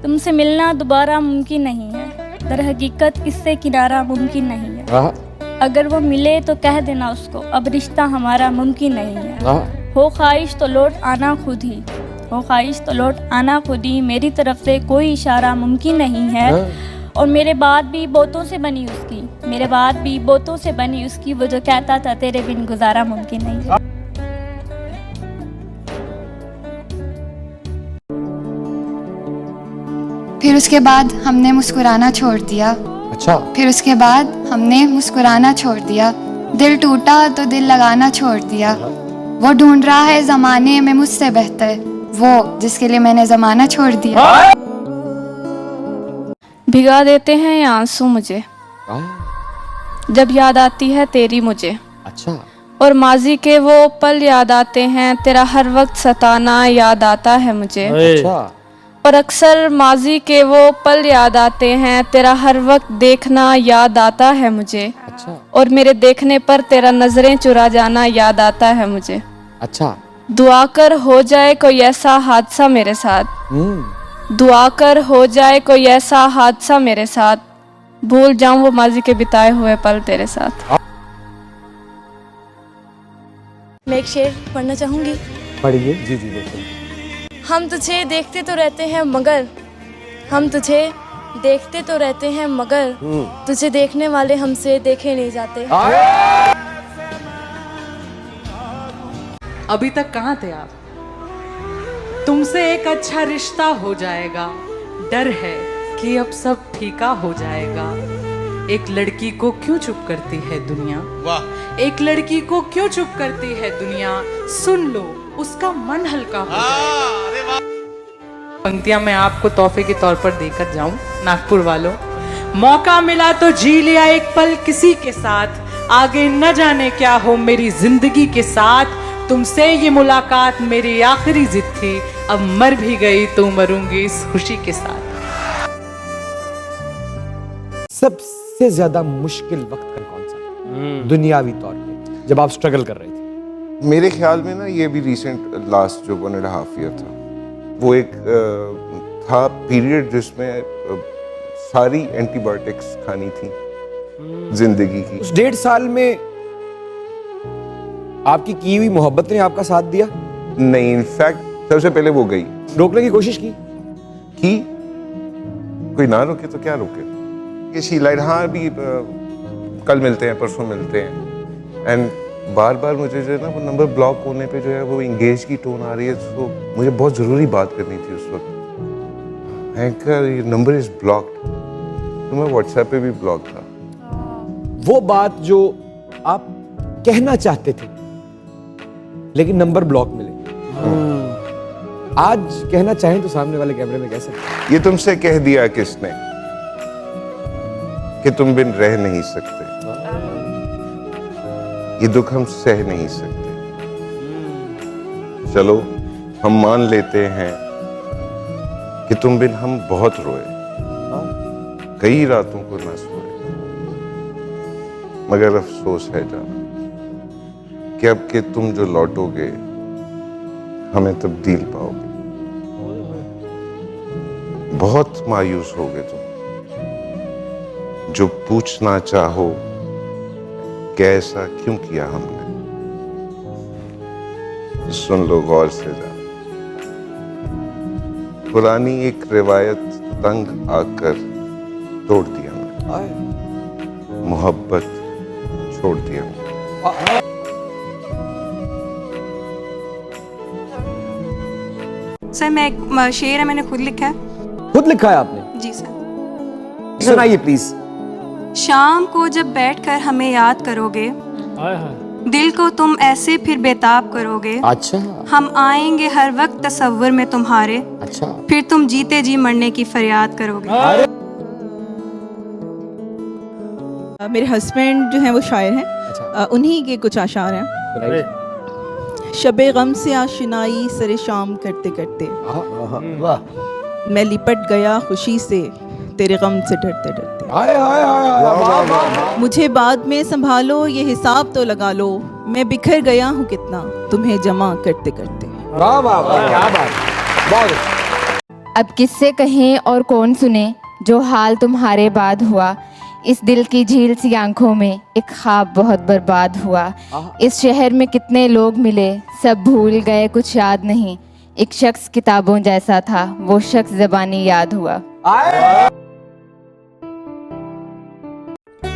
तुमसे मिलना दोबारा मुमकिन नहीं है, दर हकीकत इससे किनारा मुमकिन नहीं है। अगर वो मिले तो कह देना उसको, अब रिश्ता हमारा मुमकिन नहीं है। हो ख्वाहिश तो लौट आना खुद ही, हो ख्वाहिश तो लौट आना खुद ही, मेरी तरफ से कोई इशारा मुमकिन नहीं है। और मेरे बाद भी बोतों से बनी उसकी, मेरे बाद भी बोतों से बनी उसकी, वो जो कहता था तेरे बिन गुजारा मुमकिन नहीं है। फिर उसके बाद हमने मुस्कुराना छोड़ दिया। अच्छा। फिर उसके बाद हमने मुस्कुराना छोड़ दिया, दिल टूटा तो दिल लगाना छोड़ दिया। वो ढूंढ रहा है जमाने में मुझसे बेहतर, वो जिसके लिए मैंने जमाना छोड़ दिया। भिगा देते हैं ये आंसू मुझे, जब याद आती है तेरी मुझे। अच्छा। और माजी के वो पल याद आते हैं, तेरा हर वक्त सताना याद आता है मुझे। अच्छा। और अक्सर माजी के वो पल याद आते हैं, तेरा हर वक्त देखना याद आता है मुझे। अच्छा। और मेरे देखने पर तेरा नजरें चुरा जाना याद आता है मुझे। अच्छा। दुआ कर हो जाए कोई ऐसा हादसा मेरे साथ, दुआ कर हो जाए कोई ऐसा हादसा मेरे साथ, भूल जाऊं वो माजी के बिताए हुए पल तेरे साथ। मैं एक शेर पढ़ना चाहूँगी। पढ़िए। जी जी बिल्कुल। हम तुझे देखते तो रहते हैं मगर, हम तुझे देखते तो रहते हैं मगर, तुझे देखने वाले हमसे देखे नहीं जाते। अभी तक कहाँ थे आप? तुमसे एक अच्छा रिश्ता हो जाएगा, डर है कि अब सब फीका हो जाएगा। एक लड़की को क्यों चुप करती है दुनिया, वाह। एक लड़की को क्यों चुप करती है दुनिया, सुन लो उसका मन हल्का हो जाएगा। पंक्तियां मैं आपको तोहफे के तौर पर देकर जाऊं। नागपुर वालों, मौका मिला तो जी लिया एक पल किसी के साथ, आगे न जाने क्या हो मेरी जिंदगी के साथ। तुमसे ये मुलाकात मेरी आखिरी जिद थी, अब मर भी गई तो मरूंगी इस खुशी के साथ। सबसे ज्यादा मुश्किल वक्त का कौन सा दुनियावी तौर पे, जब आप स्ट्रगल कर रहे थे? मेरे ख्याल में ना ये भी रिसेंट लास्ट जो 1.5 ईयर था, वो एक था पीरियड जिसमें सारी एंटीबायोटिक्स खानी थी जिंदगी की। उस 1.5 साल में आपकी की हुई मोहब्बत ने आपका साथ दिया? नहीं, इनफैक्ट सबसे पहले वो गई। रोकने की कोशिश की? कोई ना रोके तो क्या रोके। कि शी लाइट, हाँ भी कल मिलते हैं, परसों मिलते हैं, एंड बार बार मुझे जो है ना वो नंबर ब्लॉक होने पे जो है वो इंगेज की टोन आ रही है। तो मुझे बहुत ज़रूरी बात करनी थी उस वक्त। एंकर ये नंबर इज ब्लॉक्ड, तो मैं व्हाट्सएप पे भी ब्लॉक था। वो बात जो आप कहना चाहते थे लेकिन नंबर ब्लॉक मिले, आज कहना चाहें तो सामने वाले कैमरे में कह सकते? ये तुमसे कह दिया किसने कि तुम बिन रह नहीं सकते, ये दुख हम सह नहीं सकते। चलो हम मान लेते हैं कि तुम बिन हम बहुत रोए, कई रातों को ना सोए, मगर अफसोस है जाना कि अब के तुम जो लौटोगे हमें तब्दील पाओगे। बहुत मायूस होगे तुम, जो पूछना चाहो कैसा क्यों किया हमने, सुन लो गौर से जान। पुरानी एक रिवायत तंग आकर तोड़ दिया मैंने, मोहब्बत छोड़ दिया मैंने। सर मैं एक शेर है, मैंने खुद लिखा है। खुद लिखा है आपने? जी सर। सुनाइए प्लीज। शाम को जब बैठकर हमें याद करोगे, दिल को तुम ऐसे फिर बेताब करोगे। अच्छा। हम आएंगे हर वक्त तसव्वुर में तुम्हारे। अच्छा। फिर तुम जीते जी मरने की फरियाद करोगे। मेरे हस्बैंड जो हैं वो शायर हैं। अच्छा। उन्हीं के कुछ आशार हैं। शबे गम से आशनाई सरे शाम करते करते, वाह। मैं लिपट गया खुशी से तेरे गम से डरते डरते। हाय हाय हाय, मुझे बाद में संभालो ये हिसाब तो लगा लो, मैं बिखर गया हूँ कितना तुम्हें जमा करते करते। वाह वाह वाह, क्या बात। बहुत अब किससे कहें और कौन सुने जो हाल तुम्हारे बाद हुआ। इस दिल की झील सी आंखों में एक ख्वाब बहुत बर्बाद हुआ। इस शहर में कितने लोग मिले, सब भूल गए, कुछ याद नहीं। एक शख्स किताबों जैसा था, वो शख्स ज़बानी याद हुआ।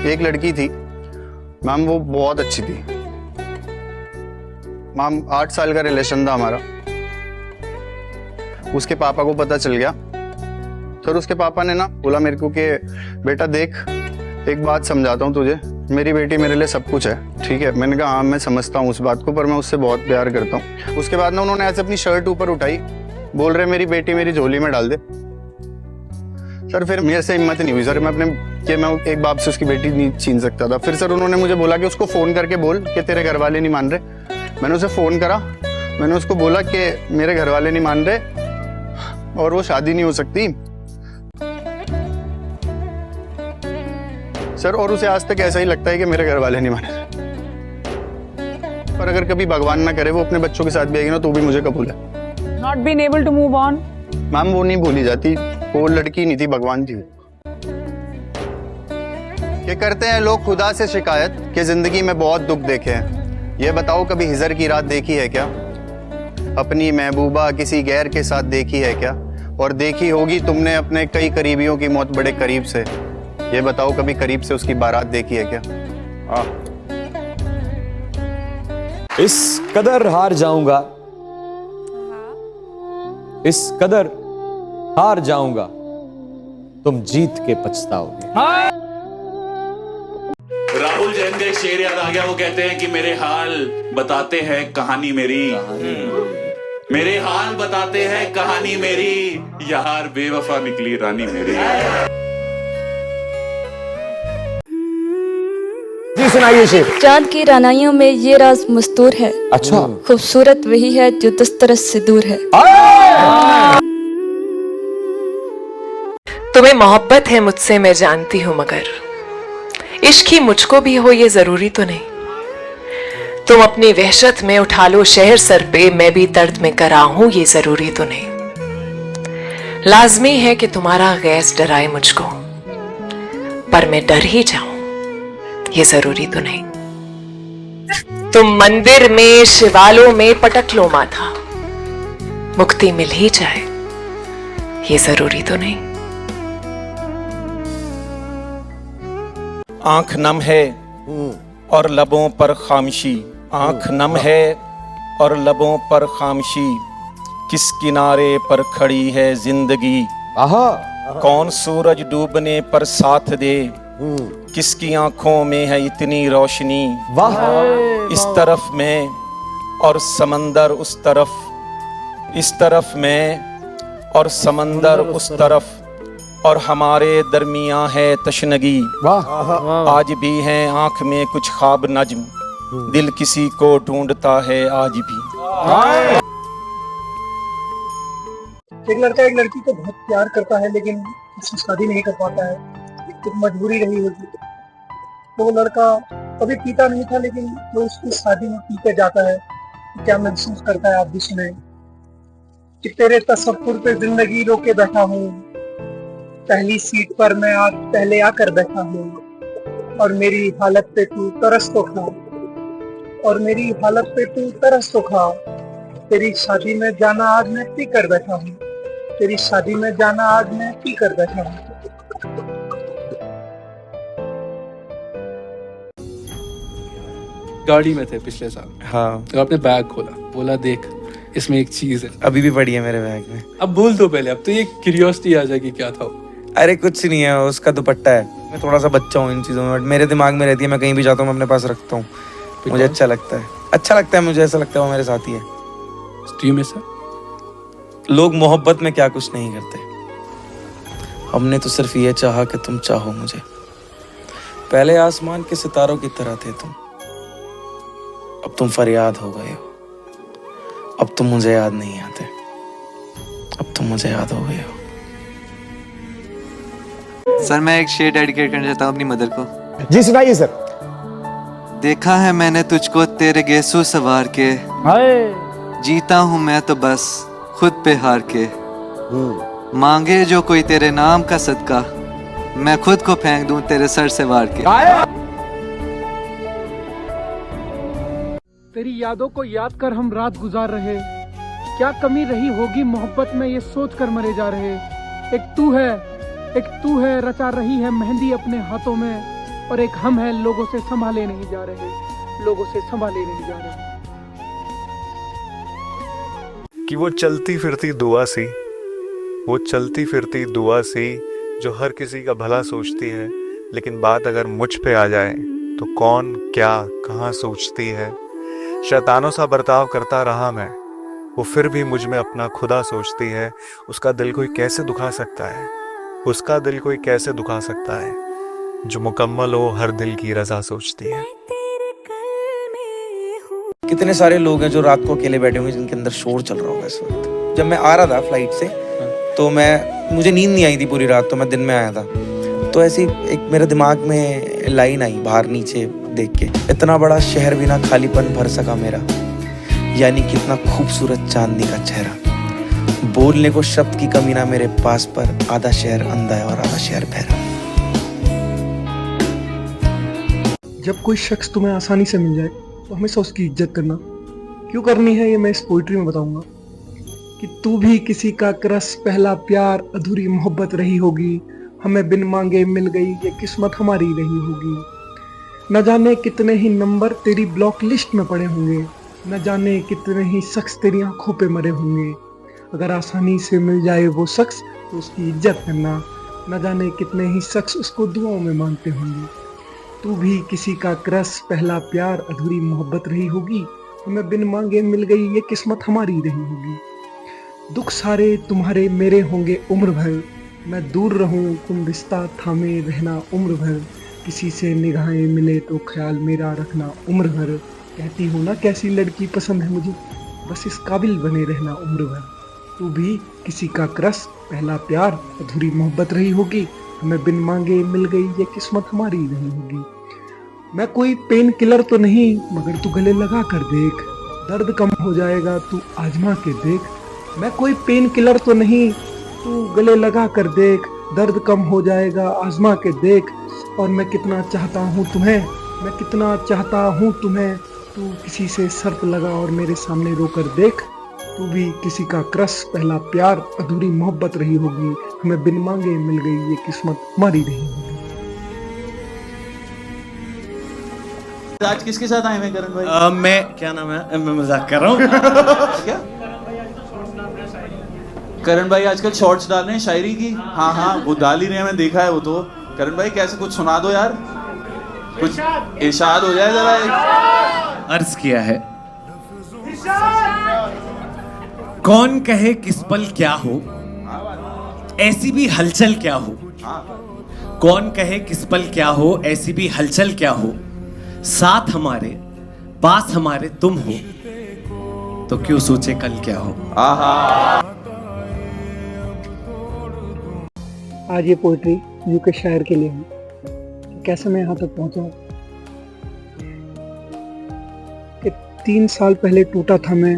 एक लड़की थी मैम, वो बहुत अच्छी थी मैम। 8 साल का रिलेशन था हमारा। उसके पापा को पता चल गया। फिर उसके पापा ने ना बोला मेरे को कि बेटा देख, एक बात समझाता हूँ तुझे, मेरी बेटी मेरे लिए सब कुछ है, ठीक है। मैंने कहा हाँ मैं समझता हूँ उस बात को, पर मैं उससे बहुत प्यार करता हूँ। उसके बाद ना उन्होंने ऐसे अपनी शर्ट ऊपर उठाई, बोल रहे मेरी बेटी मेरी झोली में डाल दे। सर फिर मेरे से हिम्मत नहीं हुई सर, मैं एक बाप से उसकी बेटी नहीं छीन सकता था। फिर सर उन्होंने मुझे बोला कि उसको फ़ोन करके बोल कि तेरे घर वाले नहीं मान रहे। मैंने उसे फ़ोन करा, मैंने उसको बोला कि मेरे घर वाले नहीं मान रहे और वो शादी नहीं हो सकती सर। और उसे आज तक ऐसा ही लगता है कि मेरे घर वाले नहीं माने। पर अगर कभी भगवान ना करे वो अपने बच्चों के साथ भी आएगी ना तो भी मुझे कबूल है। Not been able to move on. Ma'am वो नहीं भूली जाती, वो लड़की नहीं थी, भगवान थी। ये करते हैं लोग खुदा से शिकायत कि जिंदगी में बहुत दुख देखे हैं। ये बताओ कभी हिजर की रात देखी है क्या? अपनी महबूबा किसी गैर के साथ देखी है क्या? और देखी होगी तुमने अपने कई करीबियों की मौत बड़े करीब से। ये बताओ कभी करीब से उसकी बारात देखी है क्या? इस कदर हार जाऊंगा, इस कदर हार जाऊंगा, तुम जीत के पछताओगे। राहुल जैन का एक शेर याद आ गया। वो कहते हैं कि मेरे हाल बताते हैं कहानी मेरी, मेरे हाल बताते हैं कहानी मेरी, यार बेवफा निकली रानी मेरी। जी सुनाइए शेर। चांद की रानाइयों में ये राज मस्तूर है, अच्छा खूबसूरत वही है जो दस्तरस से दूर है। तुम्हें मोहब्बत है मुझसे मैं जानती हूँ, मगर इश्क ही मुझको भी हो ये जरूरी तो नहीं। तुम अपनी वहशत में उठा लो शहर सर पे, मैं भी दर्द में करा हूं ये जरूरी तो नहीं। लाजमी है कि तुम्हारा गैस डराए मुझको, पर मैं डर ही जाऊं ये जरूरी तो नहीं। तुम मंदिर में शिवालों में पटक लो माथा, मुक्ति मिल ही जाए ये जरूरी तो नहीं। आंख नम है और लबों पर खामशी, आंख नम है और लबों पर खामशी, किस किनारे पर खड़ी है जिंदगी। कौन सूरज डूबने पर साथ दे, किसकी आंखों में है इतनी रोशनी। वाह इस तरफ मैं और समंदर उस तरफ, इस तरफ मैं और समंदर उस तरफ, और हमारे दरमियां है तशनगी। आज भी है आंख में कुछ ख्वाब नज्म, दिल किसी को ढूंढता है आज भी। एक लड़का एक लड़की को बहुत प्यार करता है लेकिन उससे शादी नहीं कर पाता है, एक मजबूरी रही होगी। तो वो लड़का कभी पीता नहीं था लेकिन वो उसकी शादी में पी के जाता है। क्या महसूस करता है आप भी सुने। कि तेरे तसव्वुर पे जिंदगी रोके बैठा हूँ, पहली सीट पर मैं आज पहले आकर बैठा हूँ, और मेरी हालत पे तू तरस तो खा, और मेरी हालत पे तू तरस तो खा। तेरी शादी में जाना आज मैं पी कर बैठा हूँ, तेरी शादी में जाना आज मैं पी कर बैठा हूँ। गाड़ी में थे पिछले साल। हाँ तो आपने बैग खोला, बोला देख इसमें एक चीज है। अभी भी पड़ी है मेरे बैग में। अब भूल दो पहले, अब तो ये क्यूरियोसिटी आ जाएगी क्या था। अरे कुछ नहीं है, उसका दुपट्टा है। मैं थोड़ा सा बच्चा हूँ इन चीज़ों में, बट मेरे दिमाग में रहती है। मैं कहीं भी जाता हूँ मैं अपने पास रखता हूँ, मुझे अच्छा लगता है। अच्छा लगता है मुझे, ऐसा लगता है वो मेरे साथ ही है। लोग मोहब्बत में क्या कुछ नहीं करते, हमने तो सिर्फ ये चाहा कि तुम चाहो मुझे। पहले आसमान के सितारों की तरह थे तुम, अब तुम फरियाद हो गए हो। अब तुम मुझे याद नहीं आते, अब तुम मुझे याद हो गए हो। सर मैं एक शेर डेडिकेट करना चाहता हूँ अपनी मदर को। जी सुनाइए सर। देखा है मैंने तुझको तेरे गेसू सवार के, जीता हूँ मैं तो बस खुद पे हार के। मांगे जो कोई तेरे नाम का सदका, मैं खुद को फेंक दूं तेरे सर से वार के। तेरी यादों को याद कर हम रात गुजार रहे, क्या कमी रही होगी मोहब्बत में ये सोच कर मरे जा रहे। एक तू है रचा रही है मेहंदी अपने हाथों में, और एक हम है लोगों से संभाले नहीं जा रहे, लोगों से संभाले नहीं जा रहे। कि वो चलती फिरती दुआ सी, वो चलती फिरती दुआ सी जो हर किसी का भला सोचती है, लेकिन बात अगर मुझ पे आ जाए तो कौन क्या कहाँ सोचती है। शैतानों सा बर्ताव करता रहा मैं, वो फिर भी मुझ में अपना खुदा सोचती है। उसका दिल कोई कैसे दुखा सकता है, उसका दिल कोई कैसे दुखा सकता है, जो मुकम्मल हो हर दिल की रजा सोचती है। कितने सारे लोग हैं जो रात को अकेले बैठे होंगे जिनके अंदर शोर चल रहा होगा इस वक्त। जब मैं आ रहा था फ्लाइट से तो मुझे नींद नहीं आई थी पूरी रात, तो मैं दिन में आया था, तो ऐसी एक मेरे दिमाग में लाइन आई बाहर नीचे देख के, इतना बड़ा शहर भी ना खालीपन भर सका मेरा, यानी कितना खूबसूरत चांदनी का चेहरा, बोलने को शब्द की कमी ना मेरे पास, पर आधा शहर अंधा है और आधा शहर बहरा। जब कोई शख्स तुम्हें आसानी से मिल जाए तो हमेशा उसकी इज्जत करना। क्यों करनी है ये मैं इस पोइट्री में बताऊंगा। कि तू भी किसी का क्रश, पहला प्यार, अधूरी मोहब्बत रही होगी, हमें बिन मांगे मिल गई ये किस्मत हमारी रही होगी। न जाने कितने ही नंबर तेरी ब्लॉक लिस्ट में पड़े होंगे, न जाने कितने ही शख्स तेरी आंखों पे मरे होंगे। अगर आसानी से मिल जाए वो शख्स तो उसकी इज्जत करना, न जाने कितने ही शख्स उसको दुआओं में मांगते होंगे। तू भी किसी का क्रश, पहला प्यार, अधूरी मोहब्बत रही होगी, हमें बिन मांगे मिल गई ये किस्मत हमारी रही होगी। दुख सारे तुम्हारे मेरे होंगे उम्र भर, मैं दूर रहूं तुम रिश्ता थामे रहना उम्र भर। किसी से निगाहें मिले तो ख्याल मेरा रखना उम्र भर। कहती हूँ ना कैसी लड़की पसंद है मुझे, बस इस काबिल बने रहना उम्र भर। तू भी किसी का क्रश, पहला प्यार, अधूरी मोहब्बत रही होगी, हमें बिन मांगे मिल गई ये किस्मत हमारी रही होगी। मैं कोई पेन किलर तो नहीं, मगर तू गले लगा कर देख, दर्द कम हो जाएगा तू आजमा के देख। मैं कोई पेन किलर तो नहीं, तू गले लगा कर देख, दर्द कम हो जाएगा आजमा के देख। और मैं कितना चाहता हूँ तुम्हें, मैं कितना चाहता हूँ तुम्हें, तू किसी से शर्त लगा और मेरे सामने रोकर देख। तू भी किसी का क्रश, पहला प्यार, अधूरी मोहब्बत रही होगी, हमें बिन मांगे मिल गई ये किस्मत हमारी रही होगी। आज किसके साथ आए हैं करण भाई? मैं क्या नाम है, मैं मजाक कर रहा हूँ। क्या करण भाई आजकल शॉर्ट्स डाल रहे हैं शायरी की? हाँ वो डाल ही रहे हैं, मैं देखा है वो तो। करण भाई कैसे कुछ सुना दो यार, कुछ इरशाद हो जाए जरा। अर्ज किया है, कौन कहे किस पल क्या हो, ऐसी भी हलचल क्या हो। कौन कहे किस पल क्या हो, ऐसी भी हलचल क्या हो, साथ हमारे पास हमारे तुम हो, तो क्यों सोचे कल क्या हो। आज ये पोइट्री यूके शायर के लिए है। कैसे मैं यहाँ तक पहुँचा कि 3 साल पहले टूटा था मैं,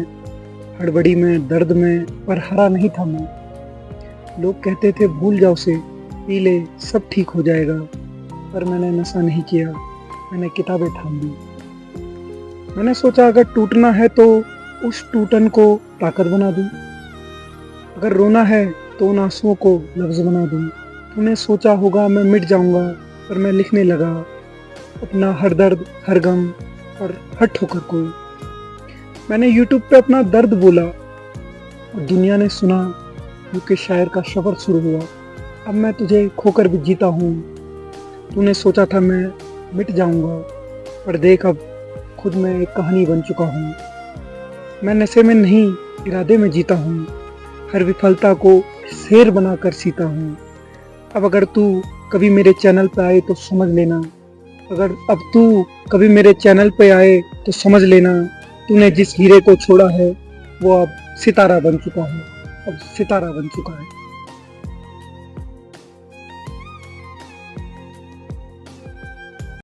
हड़बड़ी में, दर्द में, पर हरा नहीं था मैं। लोग कहते थे भूल जाओ उसे, पी ले सब ठीक हो जाएगा, पर मैंने नशा नहीं किया, मैंने किताबें थाम दी। मैंने सोचा अगर टूटना है तो उस टूटन को ताकत बना दूं, अगर रोना है तो उन आंसुओं को लफ्ज बना दूं। तूने सोचा होगा मैं मिट जाऊंगा, पर मैं लिखने लगा अपना हर दर्द, हर गम और हर ठोकर को। मैंने YouTube पे अपना दर्द बोला और दुनिया ने सुना, यूके शायर का सफर शुरू हुआ। अब मैं तुझे खोकर भी जीता हूँ। तूने सोचा था मैं मिट जाऊंगा, पर देख अब खुद मैं एक कहानी बन चुका हूँ। मैं नशे में नहीं, इरादे में जीता हूँ, हर विफलता को शेर बनाकर सीता हूँ। अब अगर तू कभी मेरे चैनल पे आए तो समझ लेना, अब तू कभी मेरे चैनल पे आए तो समझ लेना, तूने जिस हीरे को छोड़ा है वो अब सितारा बन चुका है, अब सितारा बन चुका है।